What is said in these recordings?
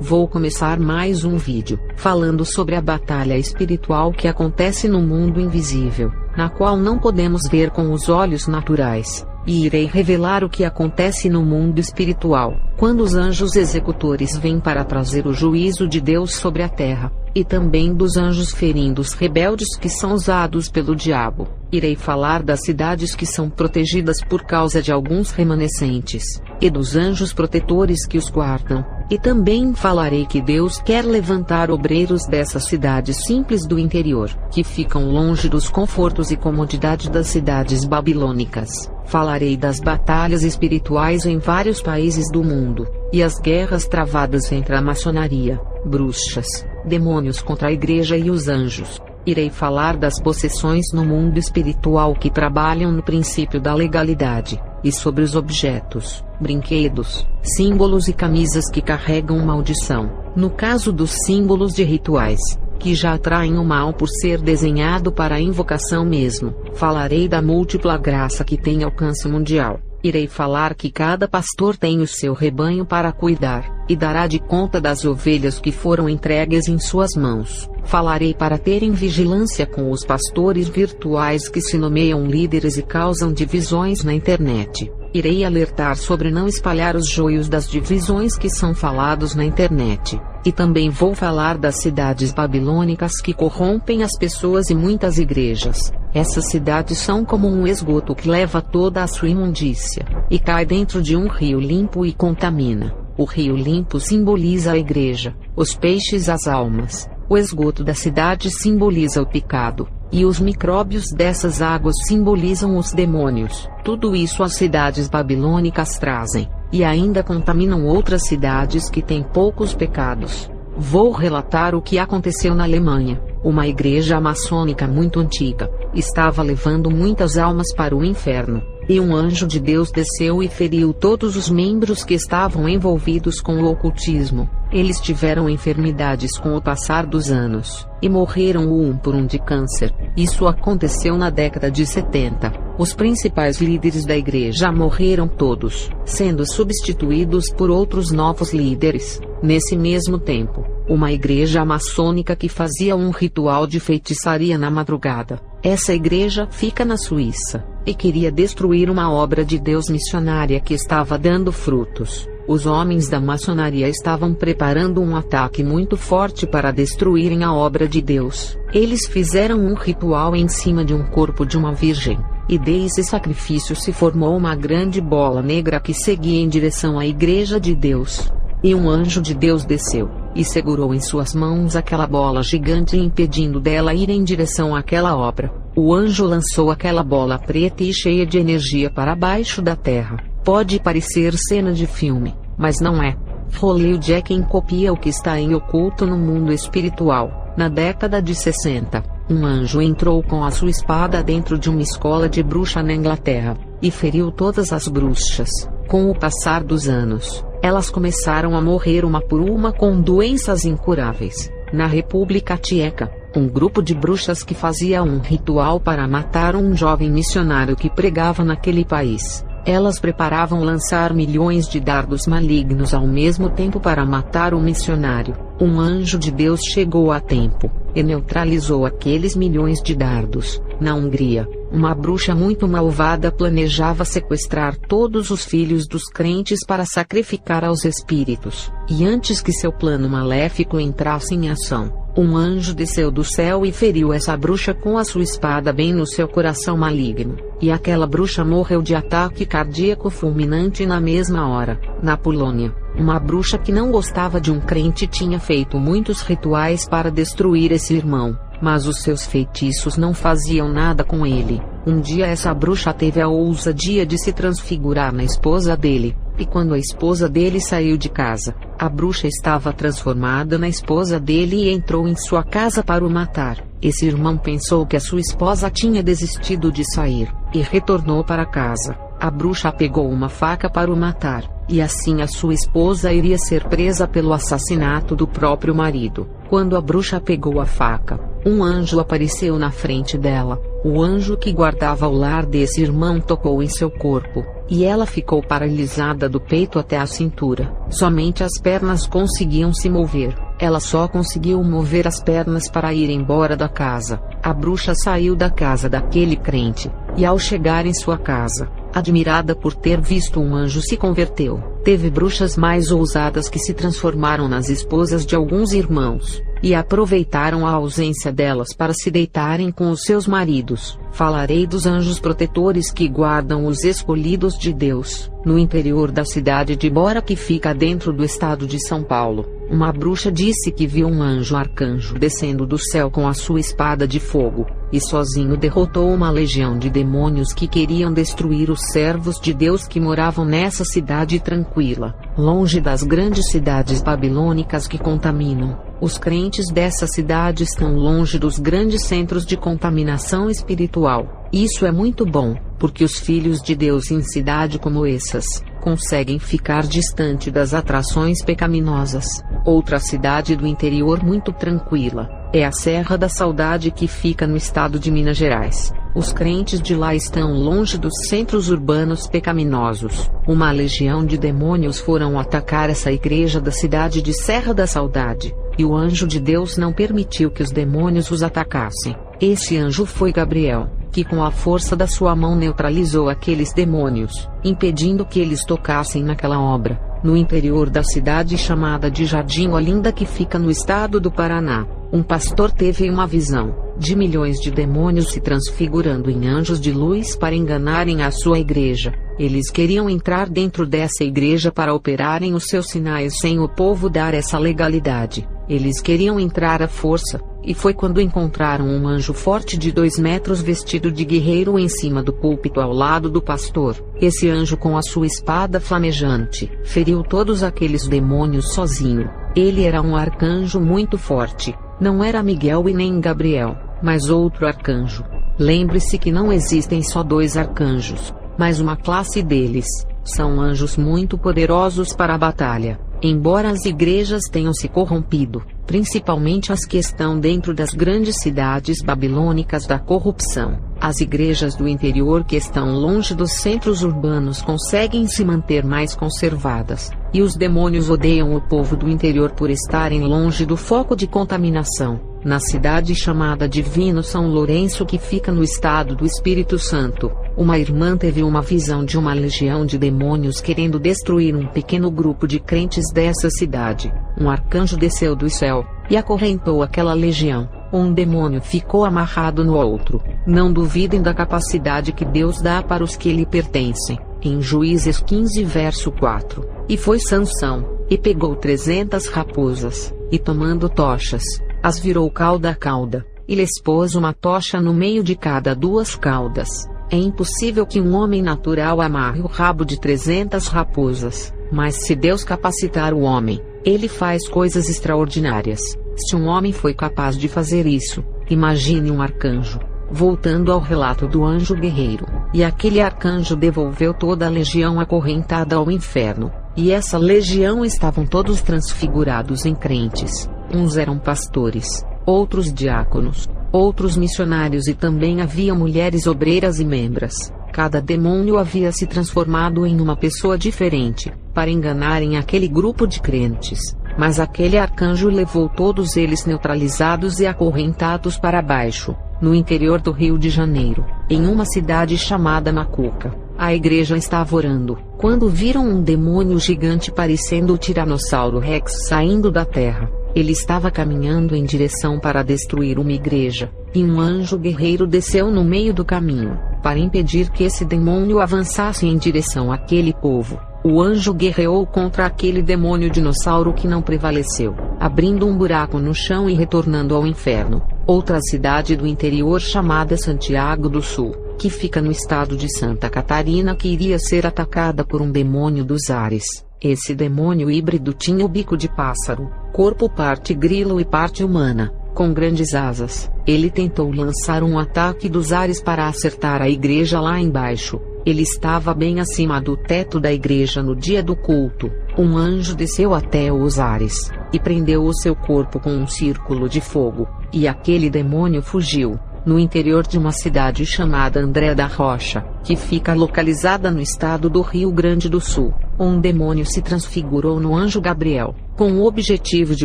Vou começar mais um vídeo, falando sobre a batalha espiritual que acontece no mundo invisível, na qual não podemos ver com os olhos naturais, e irei revelar o que acontece no mundo espiritual, quando os anjos executores vêm para trazer o juízo de Deus sobre a terra, e também dos anjos ferindo os rebeldes que são usados pelo diabo. Irei falar das cidades que são protegidas por causa de alguns remanescentes, e dos anjos protetores que os guardam, e também falarei que Deus quer levantar obreiros dessas cidades simples do interior, que ficam longe dos confortos e comodidade das cidades babilônicas. Falarei das batalhas espirituais em vários países do mundo, e as guerras travadas entre a maçonaria, bruxas, demônios contra a igreja e os anjos. Irei falar das possessões no mundo espiritual que trabalham no princípio da legalidade, e sobre os objetos, brinquedos, símbolos e camisas que carregam maldição. No caso dos símbolos de rituais, que já atraem o mal por ser desenhado para a invocação mesmo, falarei da múltipla graça que tem alcance mundial. Irei falar que cada pastor tem o seu rebanho para cuidar, e dará de conta das ovelhas que foram entregues em suas mãos. Falarei para terem vigilância com os pastores virtuais que se nomeiam líderes e causam divisões na internet. Irei alertar sobre não espalhar os joios das divisões que são falados na internet. E também vou falar das cidades babilônicas que corrompem as pessoas e muitas igrejas. Essas cidades são como um esgoto que leva toda a sua imundícia, e cai dentro de um rio limpo e contamina. O rio limpo simboliza a igreja, os peixes as almas. O esgoto da cidade simboliza o pecado, e os micróbios dessas águas simbolizam os demônios. Tudo isso as cidades babilônicas trazem, e ainda contaminam outras cidades que têm poucos pecados. Vou relatar o que aconteceu na Alemanha. Uma igreja maçônica muito antiga estava levando muitas almas para o inferno, e um anjo de Deus desceu e feriu todos os membros que estavam envolvidos com o ocultismo. Eles tiveram enfermidades com o passar dos anos, e morreram um por um de câncer. Isso aconteceu na década de 70. Os principais líderes da igreja morreram todos, sendo substituídos por outros novos líderes. Nesse mesmo tempo, uma igreja maçônica que fazia um ritual de feitiçaria na madrugada. Essa igreja fica na Suíça, e queria destruir uma obra de Deus missionária que estava dando frutos. Os homens da maçonaria estavam preparando um ataque muito forte para destruírem a obra de Deus. Eles fizeram um ritual em cima de um corpo de uma virgem, e desse sacrifício se formou uma grande bola negra que seguia em direção à igreja de Deus. E um anjo de Deus desceu, e segurou em suas mãos aquela bola gigante impedindo dela ir em direção àquela obra. O anjo lançou aquela bola preta e cheia de energia para baixo da terra. Pode parecer cena de filme, mas não é. Hollywood é quem copia o que está em oculto no mundo espiritual. Na década de 60, um anjo entrou com a sua espada dentro de uma escola de bruxa na Inglaterra, e feriu todas as bruxas. Com o passar dos anos, elas começaram a morrer uma por uma com doenças incuráveis. Na República Tcheca, um grupo de bruxas que fazia um ritual para matar um jovem missionário que pregava naquele país. Elas preparavam lançar milhões de dardos malignos ao mesmo tempo para matar o missionário. Um anjo de Deus chegou a tempo, e neutralizou aqueles milhões de dardos. Na Hungria, uma bruxa muito malvada planejava sequestrar todos os filhos dos crentes para sacrificar aos espíritos. E antes que seu plano maléfico entrasse em ação, um anjo desceu do céu e feriu essa bruxa com a sua espada bem no seu coração maligno. E aquela bruxa morreu de ataque cardíaco fulminante na mesma hora. Na Polônia, uma bruxa que não gostava de um crente tinha feito muitos rituais para destruir esse irmão, mas os seus feitiços não faziam nada com ele. Um dia essa bruxa teve a ousadia de se transfigurar na esposa dele, e quando a esposa dele saiu de casa, a bruxa estava transformada na esposa dele e entrou em sua casa para o matar. Esse irmão pensou que a sua esposa tinha desistido de sair, e retornou para casa. A bruxa pegou uma faca para o matar, e assim a sua esposa iria ser presa pelo assassinato do próprio marido. Quando a bruxa pegou a faca, um anjo apareceu na frente dela. O anjo que guardava o lar desse irmão tocou em seu corpo, e ela ficou paralisada do peito até a cintura. Somente as pernas conseguiam se mover. Ela só conseguiu mover as pernas para ir embora da casa. A bruxa saiu da casa daquele crente, e ao chegar em sua casa, admirada por ter visto um anjo, se converteu. Teve bruxas mais ousadas que se transformaram nas esposas de alguns irmãos, e aproveitaram a ausência delas para se deitarem com os seus maridos. Falarei dos anjos protetores que guardam os escolhidos de Deus. No interior da cidade de Bora, que fica dentro do estado de São Paulo, uma bruxa disse que viu um anjo-arcanjo descendo do céu com a sua espada de fogo, e sozinho derrotou uma legião de demônios que queriam destruir os servos de Deus que moravam nessa cidade tranquila, longe das grandes cidades babilônicas que contaminam. Os crentes dessa cidade estão longe dos grandes centros de contaminação espiritual. Isso é muito bom, porque os filhos de Deus em cidade como essas, conseguem ficar distante das atrações pecaminosas. Outra cidade do interior muito tranquila, é a Serra da Saudade, que fica no estado de Minas Gerais. Os crentes de lá estão longe dos centros urbanos pecaminosos. Uma legião de demônios foram atacar essa igreja da cidade de Serra da Saudade, e o anjo de Deus não permitiu que os demônios os atacassem. Esse anjo foi Gabriel, que com a força da sua mão neutralizou aqueles demônios, impedindo que eles tocassem naquela obra. No interior da cidade chamada de Jardim Olinda, que fica no estado do Paraná, um pastor teve uma visão de milhões de demônios se transfigurando em anjos de luz para enganarem a sua igreja. Eles queriam entrar dentro dessa igreja para operarem os seus sinais sem o povo dar essa legalidade. Eles queriam entrar à força, e foi quando encontraram um anjo forte de 2 metros vestido de guerreiro em cima do púlpito ao lado do pastor. Esse anjo, com a sua espada flamejante, feriu todos aqueles demônios sozinho. Ele era um arcanjo muito forte. Não era Miguel e nem Gabriel, mas outro arcanjo. Lembre-se que não existem só 2 arcanjos, mas uma classe deles. São anjos muito poderosos para a batalha. Embora as igrejas tenham se corrompido, principalmente as que estão dentro das grandes cidades babilônicas da corrupção, as igrejas do interior que estão longe dos centros urbanos conseguem se manter mais conservadas, e os demônios odeiam o povo do interior por estarem longe do foco de contaminação. Na cidade chamada Divino São Lourenço, que fica no estado do Espírito Santo, uma irmã teve uma visão de uma legião de demônios querendo destruir um pequeno grupo de crentes dessa cidade. Um arcanjo desceu do céu e acorrentou aquela legião. Um demônio ficou amarrado no outro. Não duvidem da capacidade que Deus dá para os que lhe pertencem. Em Juízes 15 verso 4. E foi Sansão, e pegou 300 raposas, e tomando tochas, as virou cauda a cauda, e lhes pôs uma tocha no meio de cada 2 caudas. É impossível que um homem natural amarre o rabo de 300 raposas, mas se Deus capacitar o homem, ele faz coisas extraordinárias. Se um homem foi capaz de fazer isso, imagine um arcanjo. Voltando ao relato do anjo guerreiro, e aquele arcanjo devolveu toda a legião acorrentada ao inferno, e essa legião estavam todos transfigurados em crentes. Uns eram pastores, outros diáconos, outros missionários, e também havia mulheres obreiras e membras. Cada demônio havia se transformado em uma pessoa diferente, para enganarem aquele grupo de crentes. Mas aquele arcanjo levou todos eles neutralizados e acorrentados para baixo, no interior do Rio de Janeiro, em uma cidade chamada Macuca. A igreja estava orando, quando viram um demônio gigante parecendo o Tiranossauro Rex saindo da terra. Ele estava caminhando em direção para destruir uma igreja, e um anjo guerreiro desceu no meio do caminho, para impedir que esse demônio avançasse em direção àquele povo. O anjo guerreou contra aquele demônio dinossauro que não prevaleceu, abrindo um buraco no chão e retornando ao inferno. Outra cidade do interior chamada Santiago do Sul, que fica no estado de Santa Catarina, que iria ser atacada por um demônio dos ares. Esse demônio híbrido tinha o bico de pássaro, corpo parte grilo e parte humana, com grandes asas. Ele tentou lançar um ataque dos ares para acertar a igreja lá embaixo, Ele estava bem acima do teto da igreja no dia do culto. Um anjo desceu até os ares, e prendeu o seu corpo com um círculo de fogo, e aquele demônio fugiu. No interior de uma cidade chamada André da Rocha, que fica localizada no estado do Rio Grande do Sul, um demônio se transfigurou no anjo Gabriel, com o objetivo de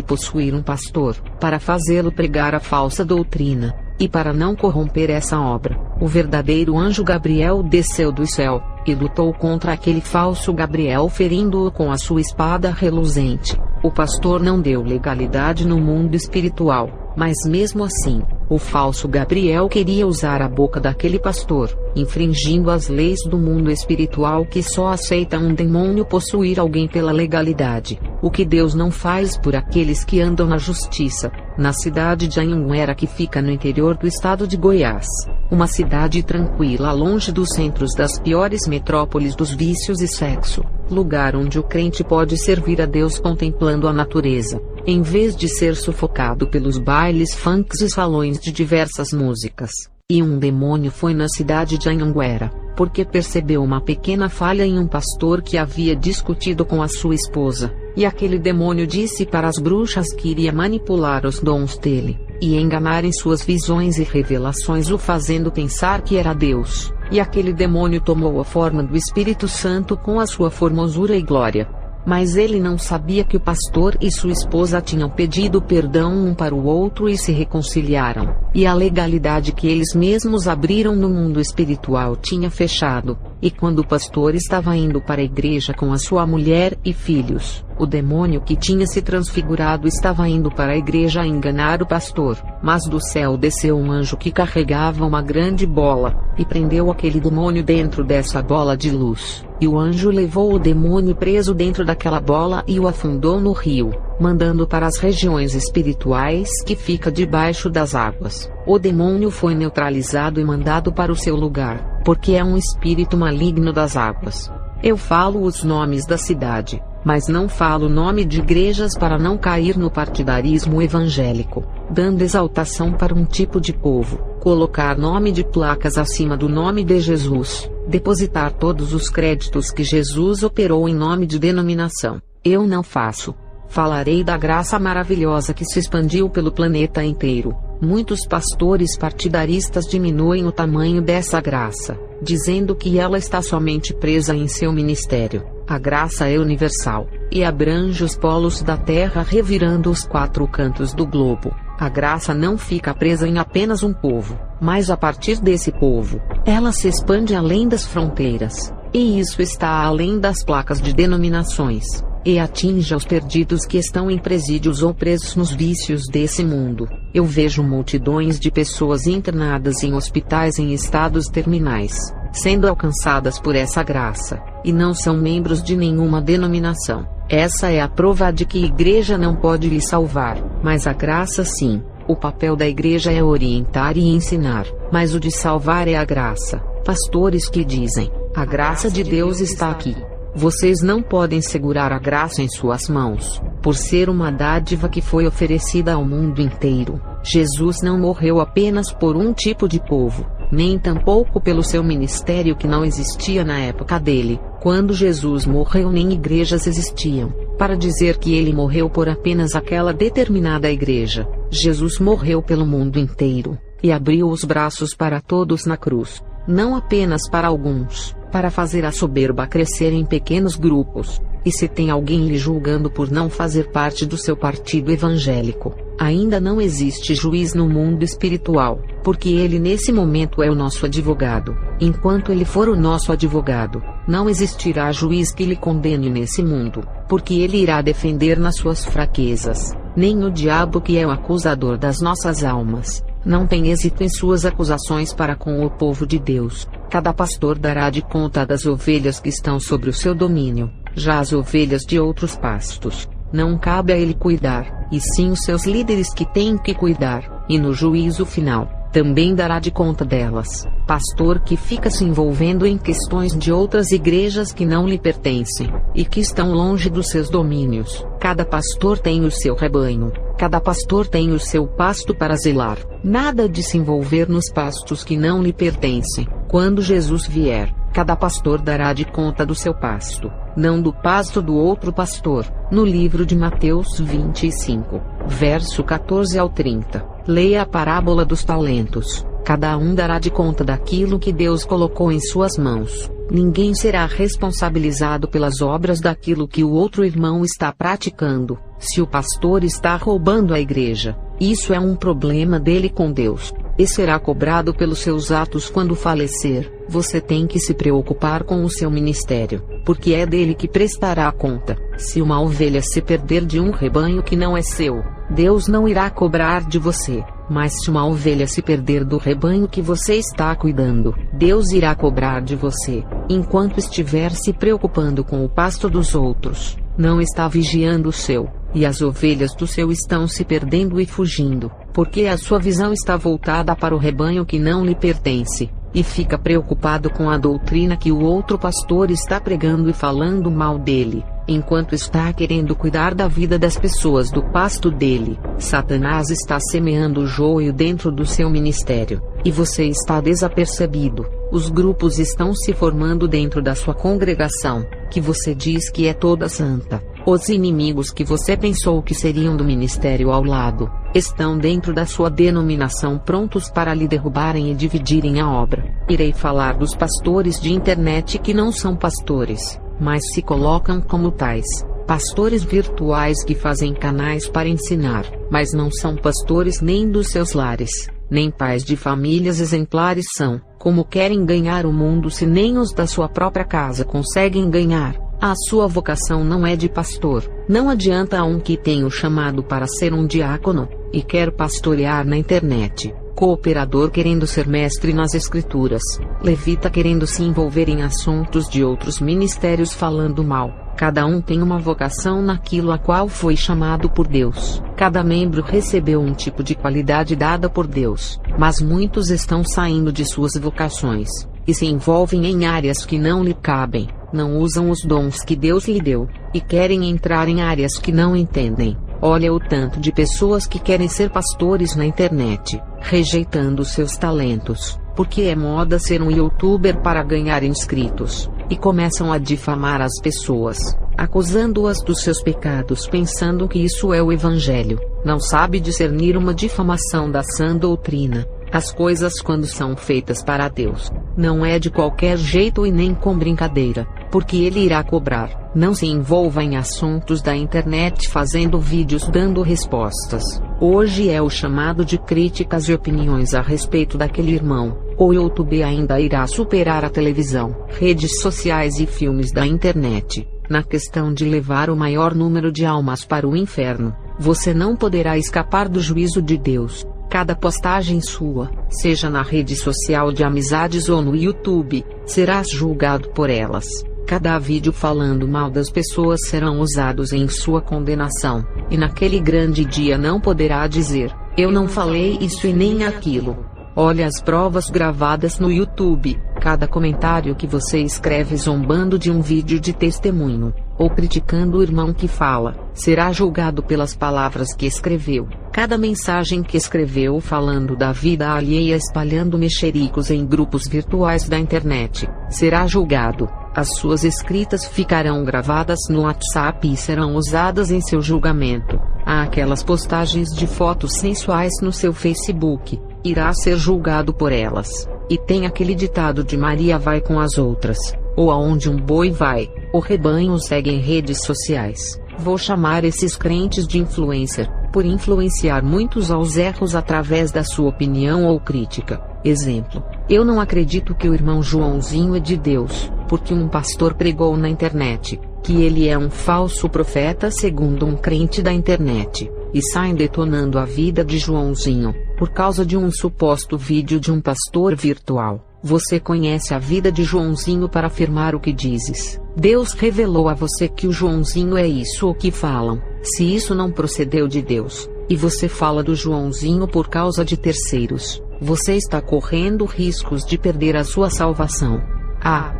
possuir um pastor, para fazê-lo pregar a falsa doutrina, e para não corromper essa obra. O verdadeiro anjo Gabriel desceu do céu, e lutou contra aquele falso Gabriel, ferindo-o com a sua espada reluzente. O pastor não deu legalidade no mundo espiritual, mas mesmo assim, o falso Gabriel queria usar a boca daquele pastor, infringindo as leis do mundo espiritual que só aceita um demônio possuir alguém pela legalidade, o que Deus não faz por aqueles que andam na justiça. Na cidade de Anhanguera, que fica no interior do estado de Goiás, uma cidade tranquila longe dos centros das piores metrópoles dos vícios e sexo, lugar onde o crente pode servir a Deus contemplando a natureza, em vez de ser sufocado pelos bailes funks e salões de diversas músicas. E um demônio foi na cidade de Anhanguera, porque percebeu uma pequena falha em um pastor que havia discutido com a sua esposa, e aquele demônio disse para as bruxas que iria manipular os dons dele, e enganar em suas visões e revelações, o fazendo pensar que era Deus. E aquele demônio tomou a forma do Espírito Santo com a sua formosura e glória. Mas ele não sabia que o pastor e sua esposa tinham pedido perdão um para o outro e se reconciliaram, e a legalidade que eles mesmos abriram no mundo espiritual tinha fechado. E quando o pastor estava indo para a igreja com a sua mulher e filhos, o demônio que tinha se transfigurado estava indo para a igreja a enganar o pastor. Mas do céu desceu um anjo que carregava uma grande bola, e prendeu aquele demônio dentro dessa bola de luz. E o anjo levou o demônio preso dentro daquela bola e o afundou no rio, mandando para as regiões espirituais que fica debaixo das águas. O demônio foi neutralizado e mandado para o seu lugar, porque é um espírito maligno das águas. Eu falo os nomes da cidade, mas não falo o nome de igrejas para não cair no partidarismo evangélico, dando exaltação para um tipo de povo, colocar nome de placas acima do nome de Jesus, depositar todos os créditos que Jesus operou em nome de denominação. Eu não faço. Falarei da graça maravilhosa que se expandiu pelo planeta inteiro. Muitos pastores partidaristas diminuem o tamanho dessa graça, dizendo que ela está somente presa em seu ministério. A graça é universal, e abrange os polos da terra, revirando os 4 cantos do globo. A graça não fica presa em apenas um povo, mas a partir desse povo, ela se expande além das fronteiras, e isso está além das placas de denominações, e atinge aos perdidos que estão em presídios ou presos nos vícios desse mundo. Eu vejo multidões de pessoas internadas em hospitais em estados terminais, sendo alcançadas por essa graça, e não são membros de nenhuma denominação. Essa é a prova de que a igreja não pode lhe salvar, mas a graça sim. O papel da igreja é orientar e ensinar, mas o de salvar é a graça. Pastores que dizem: a graça de Deus está aqui. Vocês não podem segurar a graça em suas mãos, por ser uma dádiva que foi oferecida ao mundo inteiro. Jesus não morreu apenas por um tipo de povo, nem tampouco pelo seu ministério que não existia na época dele. Quando Jesus morreu, nem igrejas existiam, para dizer que ele morreu por apenas aquela determinada igreja. Jesus morreu pelo mundo inteiro, e abriu os braços para todos na cruz, não apenas para alguns, para fazer a soberba crescer em pequenos grupos. E se tem alguém lhe julgando por não fazer parte do seu partido evangélico, ainda não existe juiz no mundo espiritual, porque ele nesse momento é o nosso advogado. Enquanto ele for o nosso advogado, não existirá juiz que lhe condene nesse mundo, porque ele irá defender nas suas fraquezas. Nem o diabo, que é o acusador das nossas almas, não tem êxito em suas acusações para com o povo de Deus. Cada pastor dará de conta das ovelhas que estão sobre o seu domínio. Já as ovelhas de outros pastos, não cabe a ele cuidar, e sim os seus líderes que têm que cuidar, e no juízo final, também dará de conta delas. Pastor que fica se envolvendo em questões de outras igrejas que não lhe pertencem, e que estão longe dos seus domínios. Cada pastor tem o seu rebanho, cada pastor tem o seu pasto para zelar. Nada de se envolver nos pastos que não lhe pertencem. Quando Jesus vier, Cada pastor dará de conta do seu pasto, não do pasto do outro pastor. No livro de Mateus 25, verso 14 ao 30, leia a parábola dos talentos. Cada um dará de conta daquilo que Deus colocou em suas mãos. Ninguém será responsabilizado pelas obras daquilo que o outro irmão está praticando. Se o pastor está roubando a igreja, isso é um problema dele com Deus, e será cobrado pelos seus atos quando falecer. Você tem que se preocupar com o seu ministério, porque é dele que prestará conta. Se uma ovelha se perder de um rebanho que não é seu, Deus não irá cobrar de você. Mas se uma ovelha se perder do rebanho que você está cuidando, Deus irá cobrar de você. Enquanto estiver se preocupando com o pasto dos outros, não está vigiando o seu, e as ovelhas do seu estão se perdendo e fugindo, porque a sua visão está voltada para o rebanho que não lhe pertence, e fica preocupado com a doutrina que o outro pastor está pregando e falando mal dele, enquanto está querendo cuidar da vida das pessoas do pasto dele. Satanás está semeando o joio dentro do seu ministério, e você está desapercebido. Os grupos estão se formando dentro da sua congregação, que você diz que é toda santa. Os inimigos que você pensou que seriam do ministério ao lado, estão dentro da sua denominação prontos para lhe derrubarem e dividirem a obra. Irei falar dos pastores de internet que não são pastores, mas se colocam como tais. Pastores virtuais que fazem canais para ensinar, mas não são pastores nem dos seus lares, nem pais de famílias exemplares são. Como querem ganhar o mundo se nem os da sua própria casa conseguem ganhar? A sua vocação não é de pastor. Não adianta a um que tem o chamado para ser um diácono, e quer pastorear na internet, cooperador querendo ser mestre nas escrituras, levita querendo se envolver em assuntos de outros ministérios falando mal. Cada um tem uma vocação naquilo a qual foi chamado por Deus. Cada membro recebeu um tipo de qualidade dada por Deus, mas muitos estão saindo de suas vocações, e se envolvem em áreas que não lhe cabem, não usam os dons que Deus lhe deu, e querem entrar em áreas que não entendem. Olha o tanto de pessoas que querem ser pastores na internet, rejeitando seus talentos, porque é moda ser um youtuber para ganhar inscritos, e começam a difamar as pessoas, acusando-as dos seus pecados pensando que isso é o evangelho. Não sabe discernir uma difamação da sã doutrina. As coisas quando são feitas para Deus, não é de qualquer jeito e nem com brincadeira, porque Ele irá cobrar. Não se envolva em assuntos da internet fazendo vídeos dando respostas. Hoje é o chamado de críticas e opiniões a respeito daquele irmão. O YouTube ainda irá superar a televisão, redes sociais e filmes da internet, na questão de levar o maior número de almas para o inferno. Você não poderá escapar do juízo de Deus. Cada postagem sua, seja na rede social de amizades ou no YouTube, serás julgado por elas. Cada vídeo falando mal das pessoas serão usados em sua condenação, e naquele grande dia não poderá dizer, eu não falei isso e nem aquilo. Olhe as provas gravadas no YouTube. Cada comentário que você escreve zombando de um vídeo de testemunho, ou criticando o irmão que fala, será julgado pelas palavras que escreveu. Cada mensagem que escreveu falando da vida alheia espalhando mexericos em grupos virtuais da internet, será julgado. As suas escritas ficarão gravadas no WhatsApp e serão usadas em seu julgamento. Há aquelas postagens de fotos sensuais no seu Facebook, irá ser julgado por elas. E tem aquele ditado de Maria vai com as outras, ou aonde um boi vai, o rebanho segue em redes sociais. Vou chamar esses crentes de influencer, por influenciar muitos aos erros através da sua opinião ou crítica. Exemplo, eu não acredito que o irmão Joãozinho é de Deus, porque um pastor pregou na internet, que ele é um falso profeta segundo um crente da internet, e saem detonando a vida de Joãozinho, por causa de um suposto vídeo de um pastor virtual. Você conhece a vida de Joãozinho para afirmar o que dizes. Deus revelou a você que o Joãozinho é isso o que falam. Se isso não procedeu de Deus, e você fala do Joãozinho por causa de terceiros, você está correndo riscos de perder a sua salvação.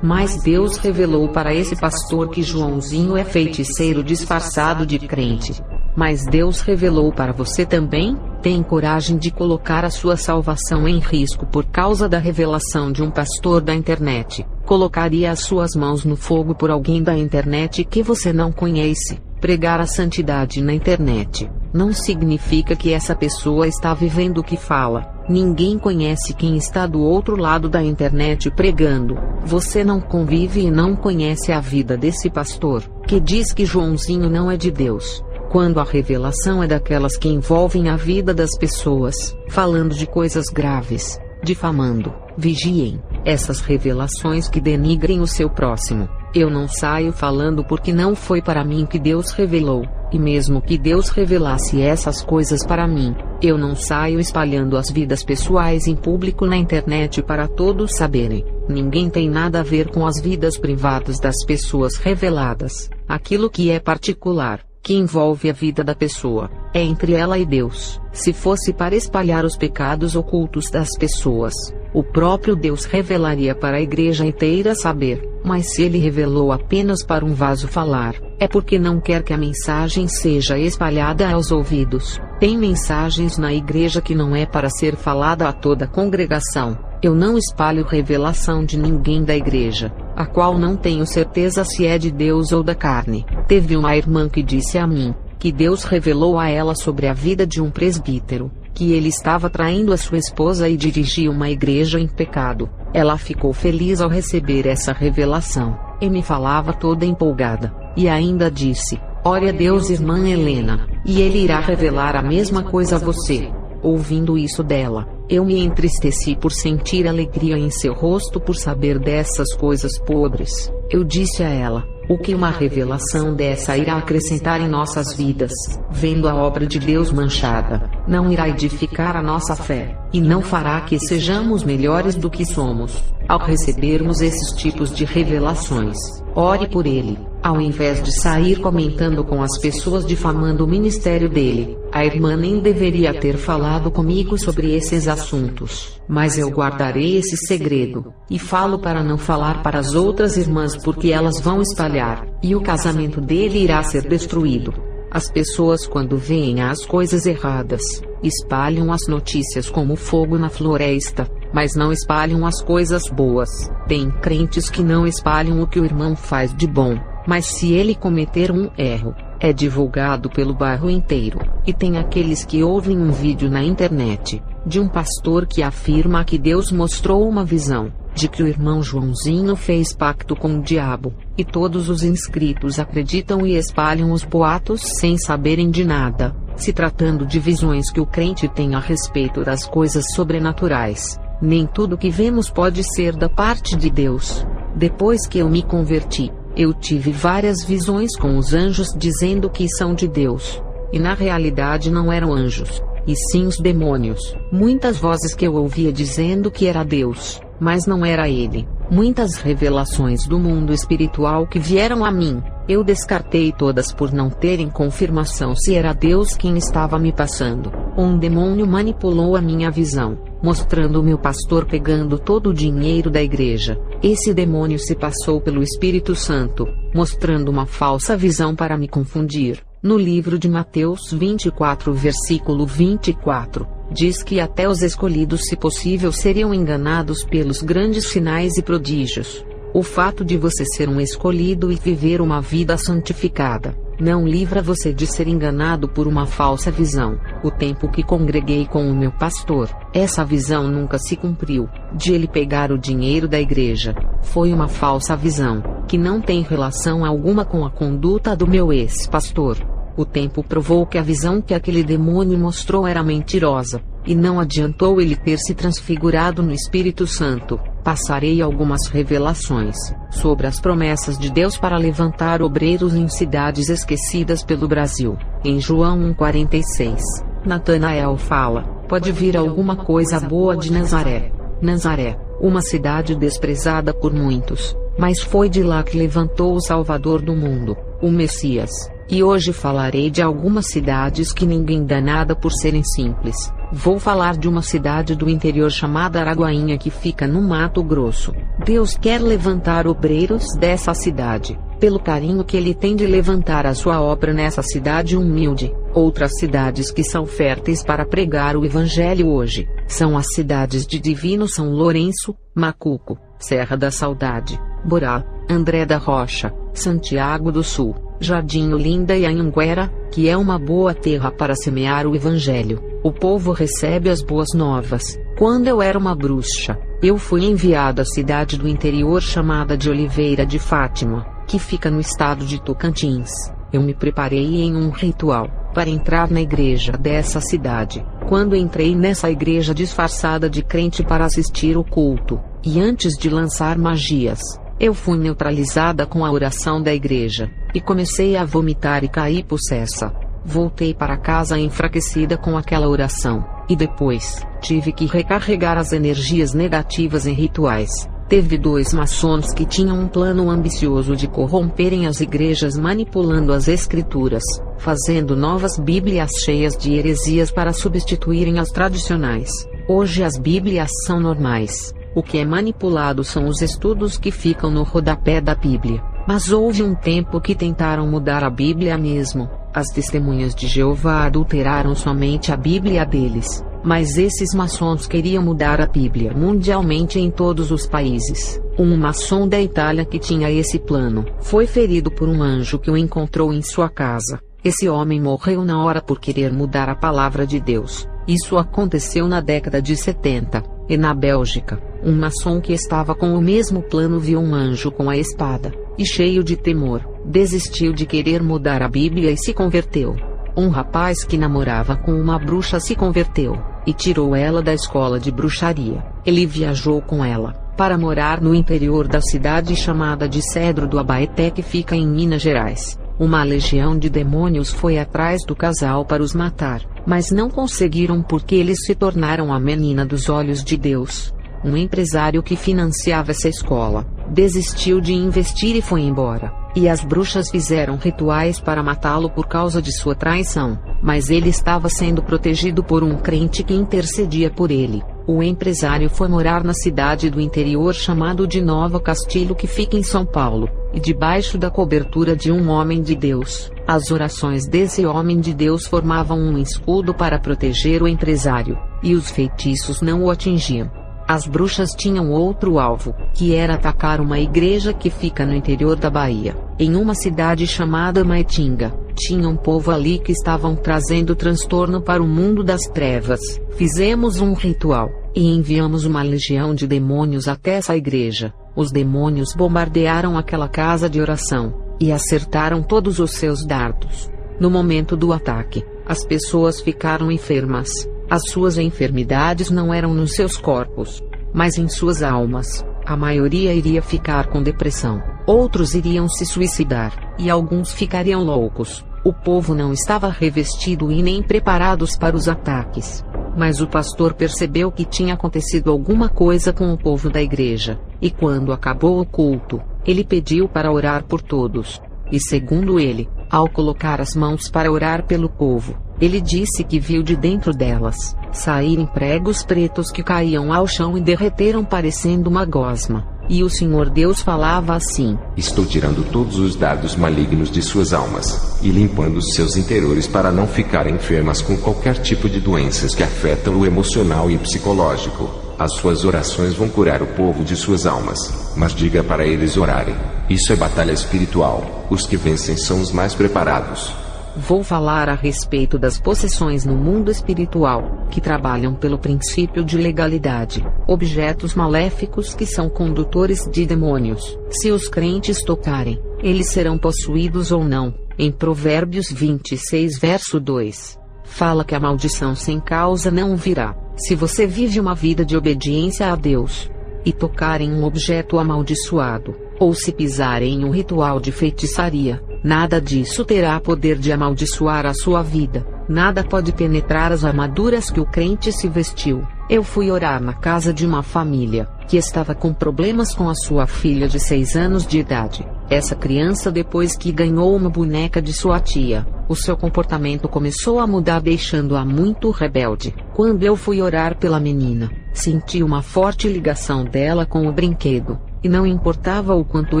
Mas Deus revelou para esse pastor que Joãozinho é feiticeiro disfarçado de crente. Mas Deus revelou para você também? Tem coragem de colocar a sua salvação em risco por causa da revelação de um pastor da internet? Colocaria as suas mãos no fogo por alguém da internet que você não conhece? Pregar a santidade na internet não significa que essa pessoa está vivendo o que fala. Ninguém conhece quem está do outro lado da internet pregando. Você não convive e não conhece a vida desse pastor, que diz que Joãozinho não é de Deus. Quando a revelação é daquelas que envolvem a vida das pessoas, falando de coisas graves, difamando, vigiem, essas revelações que denigrem o seu próximo. Eu não saio falando porque não foi para mim que Deus revelou, e mesmo que Deus revelasse essas coisas para mim, eu não saio espalhando as vidas pessoais em público na internet para todos saberem. Ninguém tem nada a ver com as vidas privadas das pessoas reveladas. Aquilo que é particular, que envolve a vida da pessoa, é entre ela e Deus. Se fosse para espalhar os pecados ocultos das pessoas, o próprio Deus revelaria para a igreja inteira saber. Mas se ele revelou apenas para um vaso falar, é porque não quer que a mensagem seja espalhada aos ouvidos. Tem mensagens na igreja que não é para ser falada a toda a congregação. Eu não espalho revelação de ninguém da igreja, a qual não tenho certeza se é de Deus ou da carne. Teve uma irmã que disse a mim, que Deus revelou a ela sobre a vida de um presbítero, que ele estava traindo a sua esposa e dirigia uma igreja em pecado. Ela ficou feliz ao receber essa revelação, e me falava toda empolgada, e ainda disse, ore a Deus, irmã Helena, e ele irá revelar a mesma coisa a você. Ouvindo isso dela, eu me entristeci por sentir alegria em seu rosto por saber dessas coisas podres. Eu disse a ela, o que uma revelação dessa irá acrescentar em nossas vidas, vendo a obra de Deus manchada? Não irá edificar a nossa fé, e não fará que sejamos melhores do que somos. Ao recebermos esses tipos de revelações, ore por ele, ao invés de sair comentando com as pessoas difamando o ministério dele. A irmã nem deveria ter falado comigo sobre esses assuntos, mas eu guardarei esse segredo, e falo para não falar para as outras irmãs porque elas vão espalhar, e o casamento dele irá ser destruído. As pessoas, quando veem as coisas erradas, espalham as notícias como fogo na floresta, mas não espalham as coisas boas. Tem crentes que não espalham o que o irmão faz de bom, mas se ele cometer um erro, é divulgado pelo bairro inteiro. E tem aqueles que ouvem um vídeo na internet, de um pastor que afirma que Deus mostrou uma visão, de que o irmão Joãozinho fez pacto com o diabo, e todos os inscritos acreditam e espalham os boatos sem saberem de nada, se tratando de visões que o crente tem a respeito das coisas sobrenaturais. Nem tudo que vemos pode ser da parte de Deus. Depois que eu me converti, eu tive várias visões com os anjos dizendo que são de Deus, e na realidade não eram anjos, e sim os demônios. Muitas vozes que eu ouvia dizendo que era Deus, mas não era ele. Muitas revelações do mundo espiritual que vieram a mim, eu descartei todas por não terem confirmação se era Deus quem estava me passando. Um demônio manipulou a minha visão, mostrando o meu pastor pegando todo o dinheiro da igreja. Esse demônio se passou pelo Espírito Santo, mostrando uma falsa visão para me confundir. No livro de Mateus 24, versículo 24, diz que até os escolhidos, se possível, seriam enganados pelos grandes sinais e prodígios. O fato de você ser um escolhido e viver uma vida santificada, não livra você de ser enganado por uma falsa visão. O tempo que congreguei com o meu pastor, essa visão nunca se cumpriu, de ele pegar o dinheiro da igreja. Foi uma falsa visão, que não tem relação alguma com a conduta do meu ex-pastor. O tempo provou que a visão que aquele demônio mostrou era mentirosa, e não adiantou ele ter se transfigurado no Espírito Santo. Passarei algumas revelações sobre as promessas de Deus para levantar obreiros em cidades esquecidas pelo Brasil. Em João 1,46, Natanael fala: pode vir alguma coisa boa de Nazaré. Nazaré, uma cidade desprezada por muitos, mas foi de lá que levantou o Salvador do mundo, o Messias. E hoje falarei de algumas cidades que ninguém dá nada por serem simples. Vou falar de uma cidade do interior chamada Araguainha que fica no Mato Grosso. Deus quer levantar obreiros dessa cidade. pelo carinho que ele tem de levantar a sua obra nessa cidade humilde. Outras cidades que são férteis para pregar o Evangelho hoje, são as cidades de Divino São Lourenço, Macuco, Serra da Saudade, Borá, André da Rocha, Santiago do Sul, Jardim Olinda e Anhanguera, que é uma boa terra para semear o Evangelho. O povo recebe as boas novas. Quando eu era uma bruxa, eu fui enviada à cidade do interior chamada de Oliveira de Fátima, que fica no estado de Tocantins. Eu me preparei em um ritual para entrar na igreja dessa cidade. Quando entrei nessa igreja disfarçada de crente para assistir o culto, e antes de lançar magias, eu fui neutralizada com a oração da igreja, e comecei a vomitar e caí possessa. Voltei para casa enfraquecida com aquela oração, e depois, tive que recarregar as energias negativas em rituais. Teve 2 maçons que tinham um plano ambicioso de corromperem as igrejas manipulando as escrituras, fazendo novas bíblias cheias de heresias para substituírem as tradicionais. Hoje as bíblias são normais. O que é manipulado são os estudos que ficam no rodapé da Bíblia. Mas houve um tempo que tentaram mudar a Bíblia mesmo. As testemunhas de Jeová adulteraram somente a Bíblia deles. Mas esses maçons queriam mudar a Bíblia mundialmente em todos os países. Um maçom da Itália que tinha esse plano foi ferido por um anjo que o encontrou em sua casa. Esse homem morreu na hora por querer mudar a palavra de Deus. Isso aconteceu na década de 70. E na Bélgica, um maçom que estava com o mesmo plano viu um anjo com a espada, e cheio de temor, desistiu de querer mudar a Bíblia e se converteu. Um rapaz que namorava com uma bruxa se converteu, e tirou ela da escola de bruxaria. Ele viajou com ela, para morar no interior da cidade chamada de Cedro do Abaeté, que fica em Minas Gerais. Uma legião de demônios foi atrás do casal para os matar, mas não conseguiram porque eles se tornaram a menina dos olhos de Deus. Um empresário que financiava essa escola desistiu de investir e foi embora, e as bruxas fizeram rituais para matá-lo por causa de sua traição, mas ele estava sendo protegido por um crente que intercedia por ele. O empresário foi morar na cidade do interior chamado de Nova Castilho, que fica em São Paulo, e debaixo da cobertura de um homem de Deus. As orações desse homem de Deus formavam um escudo para proteger o empresário, e os feitiços não o atingiam. As bruxas tinham outro alvo, que era atacar uma igreja que fica no interior da Bahia, em uma cidade chamada Maitinga. Tinha um povo ali que estavam trazendo transtorno para o mundo das trevas. Fizemos um ritual, e enviamos uma legião de demônios até essa igreja. Os demônios bombardearam aquela casa de oração, e acertaram todos os seus dardos. No momento do ataque, as pessoas ficaram enfermas. As suas enfermidades não eram nos seus corpos, mas em suas almas. A maioria iria ficar com depressão, outros iriam se suicidar, e alguns ficariam loucos. O povo não estava revestido e nem preparados para os ataques. Mas o pastor percebeu que tinha acontecido alguma coisa com o povo da igreja, e quando acabou o culto, ele pediu para orar por todos. E segundo ele, ao colocar as mãos para orar pelo povo, ele disse que viu de dentro delas saírem pregos pretos que caíam ao chão e derreteram parecendo uma gosma. E o Senhor Deus falava assim: estou tirando todos os dardos malignos de suas almas, e limpando os seus interiores para não ficarem enfermas com qualquer tipo de doenças que afetam o emocional e psicológico. As suas orações vão curar o povo de suas almas, mas diga para eles orarem. Isso é batalha espiritual. Os que vencem são os mais preparados. Vou falar a respeito das possessões no mundo espiritual, que trabalham pelo princípio de legalidade. Objetos maléficos que são condutores de demônios. Se os crentes tocarem, eles serão possuídos ou não. Em Provérbios 26 verso 2, fala que a maldição sem causa não virá. Se você vive uma vida de obediência a Deus, e tocar em um objeto amaldiçoado, ou se pisar em um ritual de feitiçaria, nada disso terá poder de amaldiçoar a sua vida. Nada pode penetrar as armaduras que o crente se vestiu. Eu fui orar na casa de uma família que estava com problemas com a sua filha de 6 anos de idade. Essa criança, depois que ganhou uma boneca de sua tia, o seu comportamento começou a mudar, deixando-a muito rebelde. Quando eu fui orar pela menina, senti uma forte ligação dela com o brinquedo. e não importava o quanto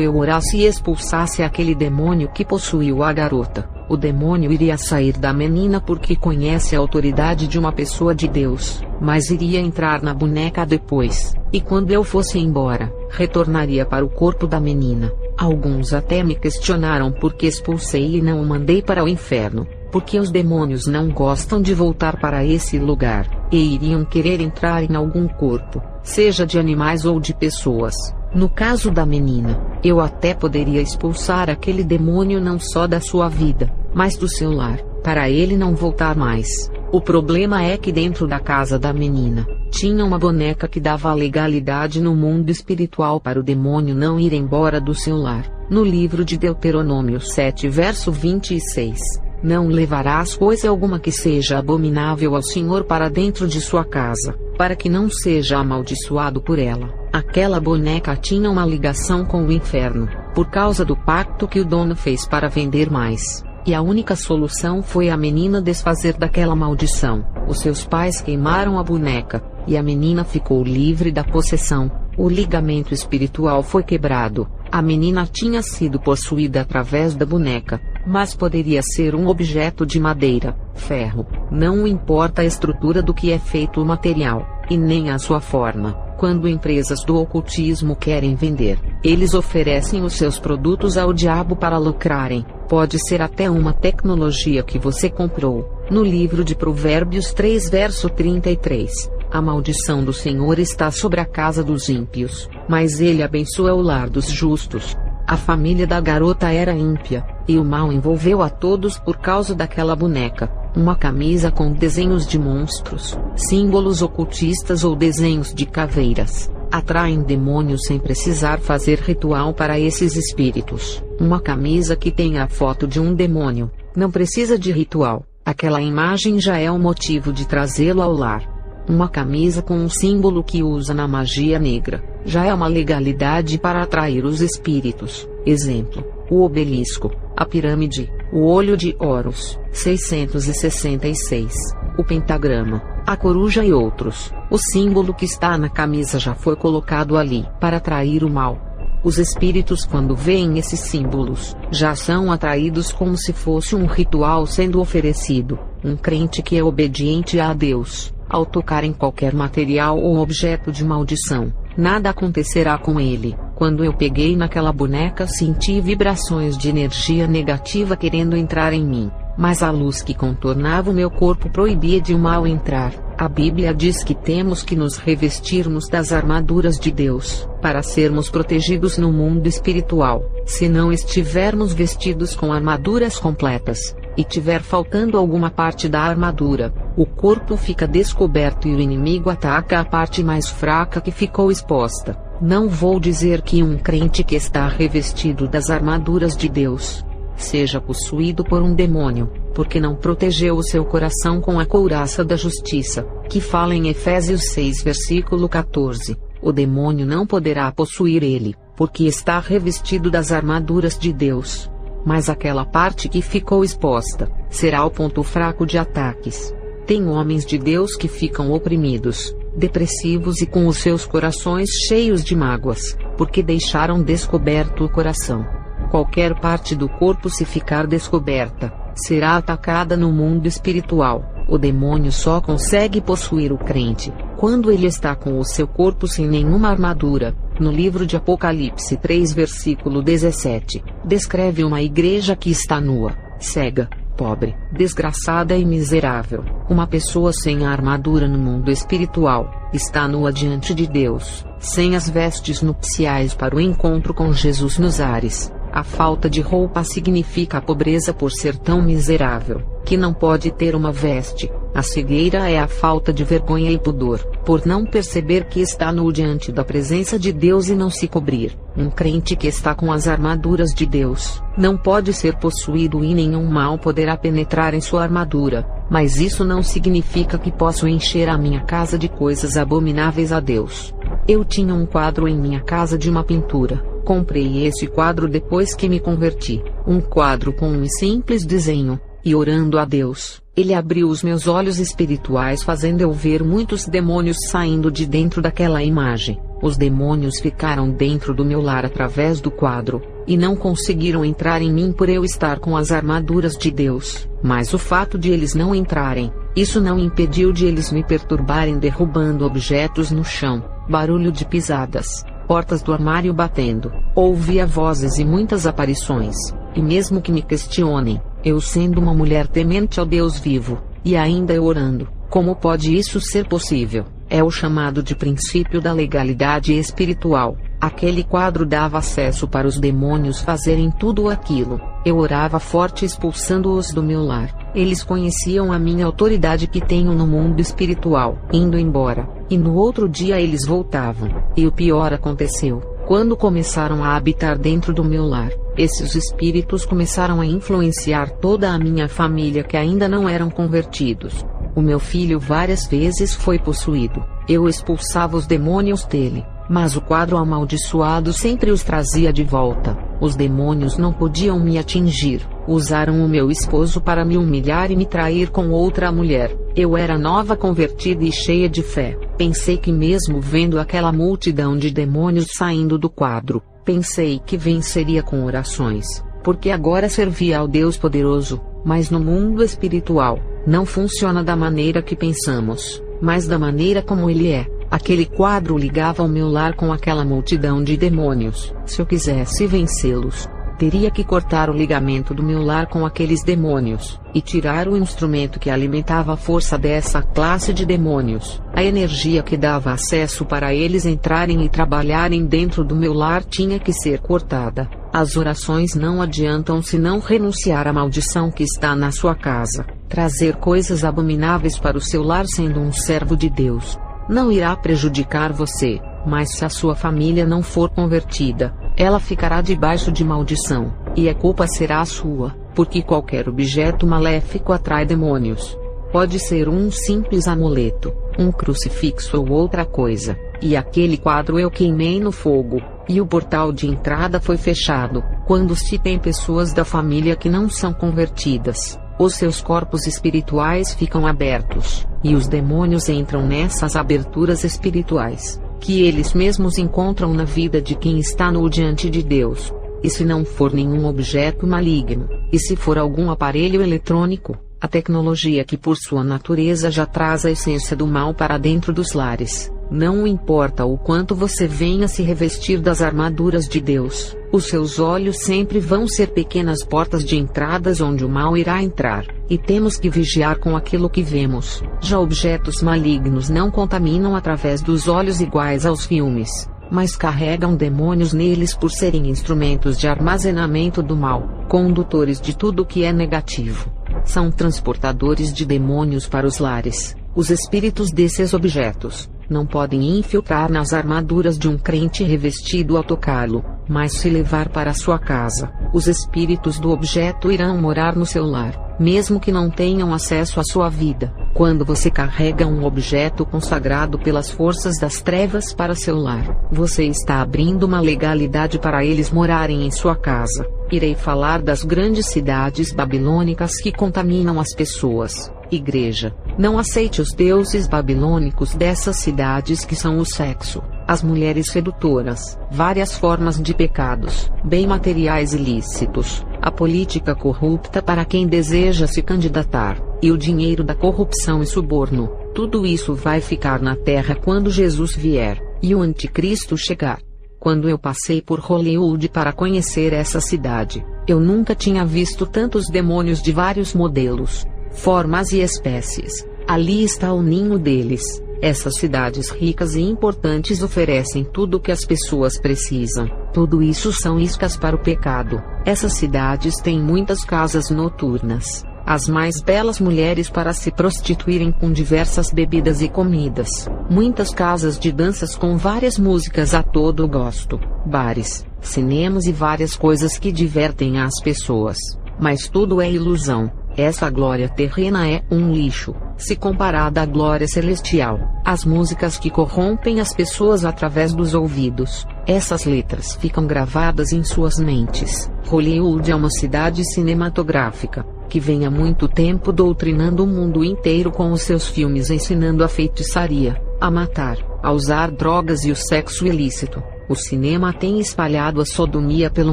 eu orasse e expulsasse aquele demônio que possuiu a garota, o demônio iria sair da menina porque conhece a autoridade de uma pessoa de Deus, mas iria entrar na boneca depois, e quando eu fosse embora, retornaria para o corpo da menina. Alguns até me questionaram por que expulsei e não o mandei para o inferno, porque os demônios não gostam de voltar para esse lugar, e iriam querer entrar em algum corpo, seja de animais ou de pessoas. No caso da menina, eu até poderia expulsar aquele demônio não só da sua vida, mas do seu lar, para ele não voltar mais. O problema é que dentro da casa da menina, tinha uma boneca que dava legalidade no mundo espiritual para o demônio não ir embora do seu lar. No livro de Deuteronômio 7 verso 26. Não levarás coisa alguma que seja abominável ao Senhor para dentro de sua casa, para que não seja amaldiçoado por ela. Aquela boneca tinha uma ligação com o inferno, por causa do pacto que o dono fez para vender mais. E a única solução foi a menina desfazer daquela maldição. Os seus pais queimaram a boneca, e a menina ficou livre da possessão. O ligamento espiritual foi quebrado. A menina tinha sido possuída através da boneca, mas poderia ser um objeto de madeira, ferro, não importa a estrutura do que é feito o material, e nem a sua forma. Quando empresas do ocultismo querem vender, eles oferecem os seus produtos ao diabo para lucrarem. Pode ser até uma tecnologia que você comprou. No livro de Provérbios 3 verso 33. A maldição do Senhor está sobre a casa dos ímpios, mas ele abençoa o lar dos justos. A família da garota era ímpia, e o mal envolveu a todos por causa daquela boneca. Uma camisa com desenhos de monstros, símbolos ocultistas ou desenhos de caveiras, atraem demônios sem precisar fazer ritual para esses espíritos. Uma camisa que tenha a foto de um demônio, não precisa de ritual, aquela imagem já é o motivo de trazê-lo ao lar. Uma camisa com um símbolo que usa na magia negra, já é uma legalidade para atrair os espíritos. Exemplo, o obelisco, a pirâmide, o olho de Horus, 666, o pentagrama, a coruja e outros. O símbolo que está na camisa já foi colocado ali para atrair o mal. Os espíritos, quando veem esses símbolos, já são atraídos como se fosse um ritual sendo oferecido. Um crente que é obediente a Deus, ao tocar em qualquer material ou objeto de maldição, nada acontecerá com ele. Quando eu peguei naquela boneca, senti vibrações de energia negativa querendo entrar em mim, mas a luz que contornava o meu corpo proibia de o mal entrar. A Bíblia diz que temos que nos revestirmos das armaduras de Deus, para sermos protegidos no mundo espiritual. Se não estivermos vestidos com armaduras completas, e tiver faltando alguma parte da armadura, o corpo fica descoberto e o inimigo ataca a parte mais fraca que ficou exposta. Não vou dizer que um crente que está revestido das armaduras de Deus seja possuído por um demônio, porque não protegeu o seu coração com a couraça da justiça, que fala em Efésios 6 versículo 14. O demônio não poderá possuir ele, porque está revestido das armaduras de Deus. Mas aquela parte que ficou exposta, será o ponto fraco de ataques. Tem homens de Deus que ficam oprimidos, depressivos e com os seus corações cheios de mágoas, porque deixaram descoberto o coração. Qualquer parte do corpo, se ficar descoberta, será atacada no mundo espiritual. O demônio só consegue possuir o crente quando ele está com o seu corpo sem nenhuma armadura. No livro de Apocalipse 3 versículo 17, descreve uma igreja que está nua, cega, pobre, desgraçada e miserável. Uma pessoa sem a armadura no mundo espiritual está nua diante de Deus, sem as vestes nupciais para o encontro com Jesus nos ares. A falta de roupa significa a pobreza por ser tão miserável, que não pode ter uma veste. A cegueira é a falta de vergonha e pudor, por não perceber que está nu diante da presença de Deus e não se cobrir. Um crente que está com as armaduras de Deus, não pode ser possuído e nenhum mal poderá penetrar em sua armadura, mas isso não significa que posso encher a minha casa de coisas abomináveis a Deus. Eu tinha um quadro em minha casa de uma pintura. Comprei esse quadro depois que me converti. Um quadro com um simples desenho, e orando a Deus, ele abriu os meus olhos espirituais, fazendo eu ver muitos demônios saindo de dentro daquela imagem. Os demônios ficaram dentro do meu lar através do quadro, e não conseguiram entrar em mim por eu estar com as armaduras de Deus. Mas o fato de eles não entrarem, isso não impediu de eles me perturbarem derrubando objetos no chão, barulho de pisadas, portas do armário batendo. Ouvia vozes e muitas aparições, e mesmo que me questionem, eu sendo uma mulher temente ao Deus vivo, e ainda eu orando, como pode isso ser possível? É o chamado de princípio da legalidade espiritual. Aquele quadro dava acesso para os demônios fazerem tudo aquilo. Eu orava forte expulsando-os do meu lar. Eles conheciam a minha autoridade que tenho no mundo espiritual, indo embora, e no outro dia eles voltavam. E o pior aconteceu. Quando começaram a habitar dentro do meu lar, esses espíritos começaram a influenciar toda a minha família que ainda não eram convertidos. O meu filho várias vezes foi possuído. Eu expulsava os demônios dele, mas o quadro amaldiçoado sempre os trazia de volta. Os demônios não podiam me atingir. Usaram o meu esposo para me humilhar e me trair com outra mulher. Eu era nova convertida e cheia de fé. Pensei que mesmo vendo aquela multidão de demônios saindo do quadro, pensei que venceria com orações, porque agora servia ao Deus poderoso. Mas no mundo espiritual, não funciona da maneira que pensamos, mas da maneira como ele é. Aquele quadro ligava o meu lar com aquela multidão de demônios. Se eu quisesse vencê-los, teria que cortar o ligamento do meu lar com aqueles demônios, e tirar o instrumento que alimentava a força dessa classe de demônios. A energia que dava acesso para eles entrarem e trabalharem dentro do meu lar tinha que ser cortada. As orações não adiantam se não renunciar à maldição que está na sua casa. Trazer coisas abomináveis para o seu lar sendo um servo de Deus não irá prejudicar você, mas se a sua família não for convertida, ela ficará debaixo de maldição, e a culpa será sua, porque qualquer objeto maléfico atrai demônios. Pode ser um simples amuleto, um crucifixo ou outra coisa, e aquele quadro eu queimei no fogo, e o portal de entrada foi fechado. Quando se tem pessoas da família que não são convertidas, os seus corpos espirituais ficam abertos, e os demônios entram nessas aberturas espirituais, que eles mesmos encontram na vida de quem está no diante de Deus. E se não for nenhum objeto maligno, e se for algum aparelho eletrônico, a tecnologia que por sua natureza já traz a essência do mal para dentro dos lares, não importa o quanto você venha se revestir das armaduras de Deus, os seus olhos sempre vão ser pequenas portas de entradas onde o mal irá entrar, e temos que vigiar com aquilo que vemos. Já objetos malignos não contaminam através dos olhos iguais aos filmes, mas carregam demônios neles por serem instrumentos de armazenamento do mal, condutores de tudo que é negativo. São transportadores de demônios para os lares. Os espíritos desses objetos não podem infiltrar nas armaduras de um crente revestido ao tocá-lo, mas se levar para sua casa, os espíritos do objeto irão morar no seu lar, mesmo que não tenham acesso à sua vida. Quando você carrega um objeto consagrado pelas forças das trevas para seu lar, você está abrindo uma legalidade para eles morarem em sua casa. Irei falar das grandes cidades babilônicas que contaminam as pessoas. Igreja, não aceite os deuses babilônicos dessas cidades que são o sexo, as mulheres sedutoras, várias formas de pecados, bem materiais ilícitos, a política corrupta para quem deseja se candidatar, e o dinheiro da corrupção e suborno. Tudo isso vai ficar na terra quando Jesus vier, e o anticristo chegar. Quando eu passei por Hollywood para conhecer essa cidade, eu nunca tinha visto tantos demônios de vários modelos, formas e espécies. Ali está o ninho deles. Essas cidades ricas e importantes oferecem tudo o que as pessoas precisam. Tudo isso são iscas para o pecado. Essas cidades têm muitas casas noturnas, as mais belas mulheres para se prostituírem com diversas bebidas e comidas, muitas casas de danças com várias músicas a todo gosto, bares, cinemas e várias coisas que divertem as pessoas. Mas tudo é ilusão. Essa glória terrena é um lixo, se comparada à glória celestial. As músicas que corrompem as pessoas através dos ouvidos, essas letras ficam gravadas em suas mentes. Hollywood é uma cidade cinematográfica, que vem há muito tempo doutrinando o mundo inteiro com os seus filmes ensinando a feitiçaria, a matar, a usar drogas e o sexo ilícito. O cinema tem espalhado a sodomia pelo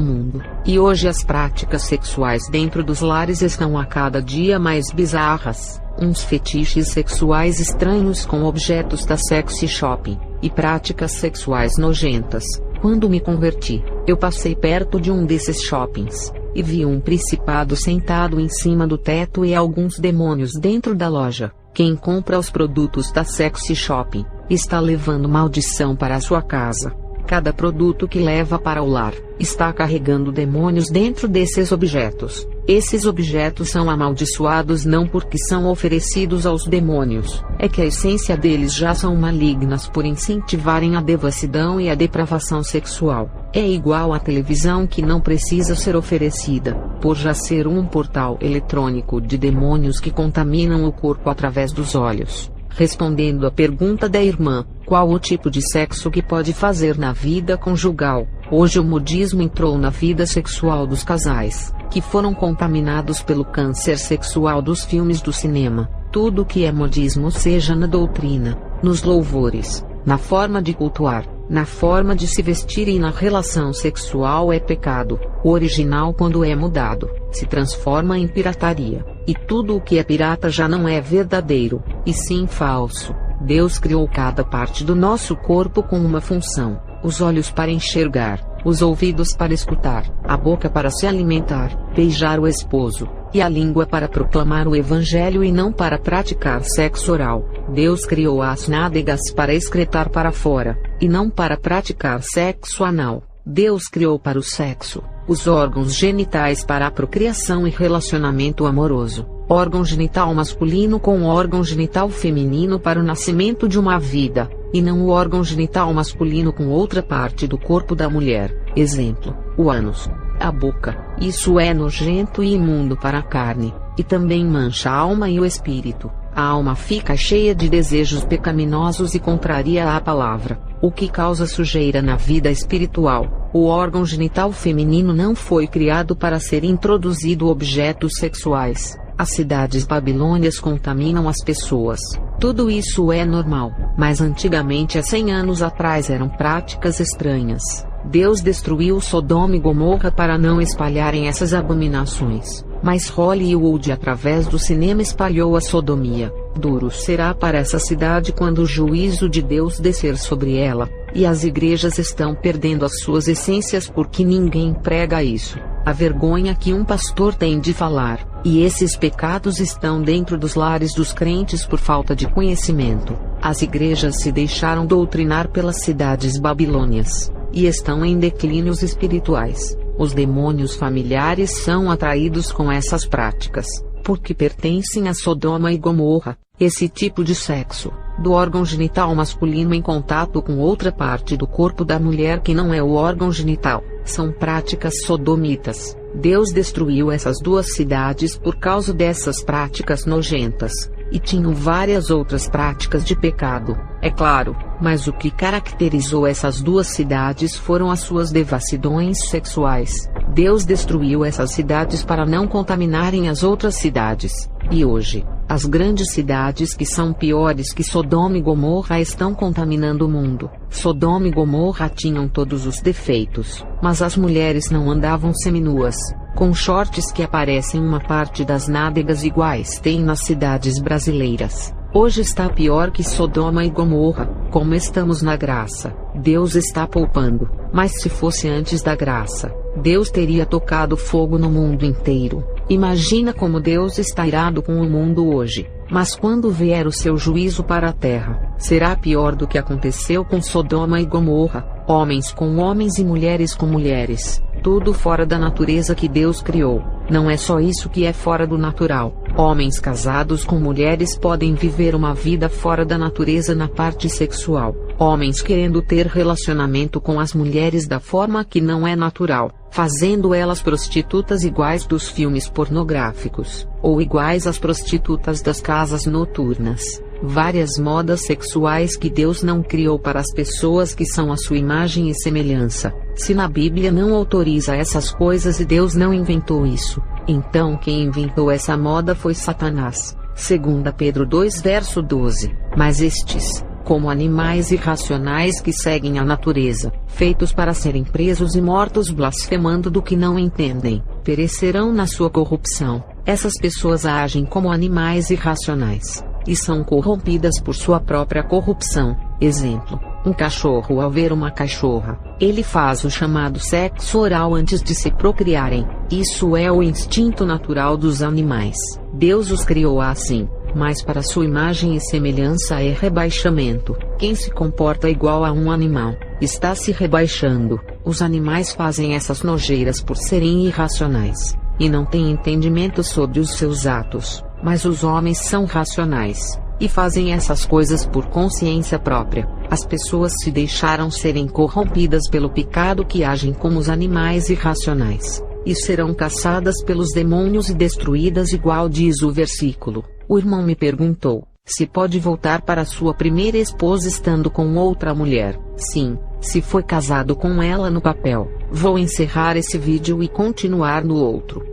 mundo, e hoje as práticas sexuais dentro dos lares estão a cada dia mais bizarras. Uns fetiches sexuais estranhos com objetos da sexy shopping, e práticas sexuais nojentas. Quando me converti, eu passei perto de um desses shoppings, e vi um principado sentado em cima do teto e alguns demônios dentro da loja. Quem compra os produtos da sexy shopping, está levando maldição para a sua casa. Cada produto que leva para o lar, está carregando demônios dentro desses objetos. Esses objetos são amaldiçoados não porque são oferecidos aos demônios, é que a essência deles já são malignas por incentivarem a devassidão e a depravação sexual. É igual à televisão que não precisa ser oferecida, por já ser um portal eletrônico de demônios que contaminam o corpo através dos olhos. Respondendo à pergunta da irmã, qual o tipo de sexo que pode fazer na vida conjugal? Hoje o modismo entrou na vida sexual dos casais, que foram contaminados pelo câncer sexual dos filmes do cinema. Tudo que é modismo, seja na doutrina, nos louvores, na forma de cultuar, na forma de se vestir e na relação sexual, é pecado. O original, quando é mudado, se transforma em pirataria. E tudo o que é pirata já não é verdadeiro, e sim falso. Deus criou cada parte do nosso corpo com uma função: os olhos para enxergar, os ouvidos para escutar, a boca para se alimentar, beijar o esposo, e a língua para proclamar o evangelho e não para praticar sexo oral. Deus criou as nádegas para excretar para fora, e não para praticar sexo anal. Deus criou para o sexo, os órgãos genitais para a procriação e relacionamento amoroso, órgão genital masculino com órgão genital feminino para o nascimento de uma vida, e não o órgão genital masculino com outra parte do corpo da mulher. Exemplo, o ânus, a boca. Isso é nojento e imundo para a carne, e também mancha a alma e o espírito. A alma fica cheia de desejos pecaminosos e contraria a palavra, o que causa sujeira na vida espiritual. O órgão genital feminino não foi criado para ser introduzido objetos sexuais. As cidades babilônias contaminam as pessoas. Tudo isso é normal, mas antigamente, há 100 anos atrás, eram práticas estranhas. Deus destruiu Sodoma e Gomorra para não espalharem essas abominações. Mas Hollywood, através do cinema, espalhou a sodomia. Duro será para essa cidade quando o juízo de Deus descer sobre ela, e as igrejas estão perdendo as suas essências porque ninguém prega isso. A vergonha que um pastor tem de falar, e esses pecados estão dentro dos lares dos crentes por falta de conhecimento. As igrejas se deixaram doutrinar pelas cidades babilônias, e estão em declínios espirituais. Os demônios familiares são atraídos com essas práticas, porque pertencem a Sodoma e Gomorra. Esse tipo de sexo, do órgão genital masculino em contato com outra parte do corpo da mulher que não é o órgão genital, são práticas sodomitas. Deus destruiu essas duas cidades por causa dessas práticas nojentas, e tinham várias outras práticas de pecado, é claro, mas o que caracterizou essas duas cidades foram as suas devassidões sexuais. Deus destruiu essas cidades para não contaminarem as outras cidades. E hoje, as grandes cidades que são piores que Sodoma e Gomorra estão contaminando o mundo. Sodoma e Gomorra tinham todos os defeitos, mas as mulheres não andavam seminuas, com shorts que aparecem uma parte das nádegas iguais tem nas cidades brasileiras. Hoje está pior que Sodoma e Gomorra. Como estamos na graça, Deus está poupando, mas se fosse antes da graça, Deus teria tocado fogo no mundo inteiro. Imagina como Deus está irado com o mundo hoje. Mas quando vier o seu juízo para a terra, será pior do que aconteceu com Sodoma e Gomorra, homens com homens e mulheres com mulheres, tudo fora da natureza que Deus criou. Não é só isso que é fora do natural. Homens casados com mulheres podem viver uma vida fora da natureza na parte sexual. Homens querendo ter relacionamento com as mulheres da forma que não é natural, fazendo elas prostitutas iguais dos filmes pornográficos, ou iguais às prostitutas das casas noturnas. Várias modas sexuais que Deus não criou para as pessoas que são a sua imagem e semelhança. Se na Bíblia não autoriza essas coisas e Deus não inventou isso, então quem inventou essa moda foi Satanás. 2 Pedro 2 verso 12. Mas estes, como animais irracionais que seguem a natureza, feitos para serem presos e mortos blasfemando do que não entendem, perecerão na sua corrupção. Essas pessoas agem como animais irracionais, e são corrompidas por sua própria corrupção. Exemplo: um cachorro ao ver uma cachorra, ele faz o chamado sexo oral antes de se procriarem. Isso é o instinto natural dos animais. Deus os criou assim, mas para sua imagem e semelhança é rebaixamento. Quem se comporta igual a um animal, está se rebaixando. Os animais fazem essas nojeiras por serem irracionais, e não têm entendimento sobre os seus atos, mas os homens são racionais, e fazem essas coisas por consciência própria. As pessoas se deixaram serem corrompidas pelo pecado que agem como os animais irracionais, e serão caçadas pelos demônios e destruídas, igual diz o versículo. O irmão me perguntou se pode voltar para sua primeira esposa estando com outra mulher. Sim, se foi casado com ela no papel. Vou encerrar esse vídeo e continuar no outro.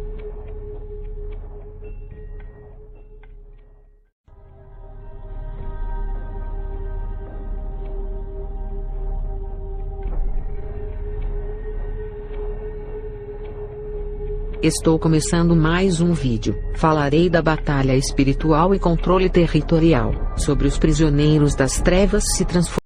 Estou começando mais um vídeo. Falarei da batalha espiritual e controle territorial, sobre os prisioneiros das trevas se transformando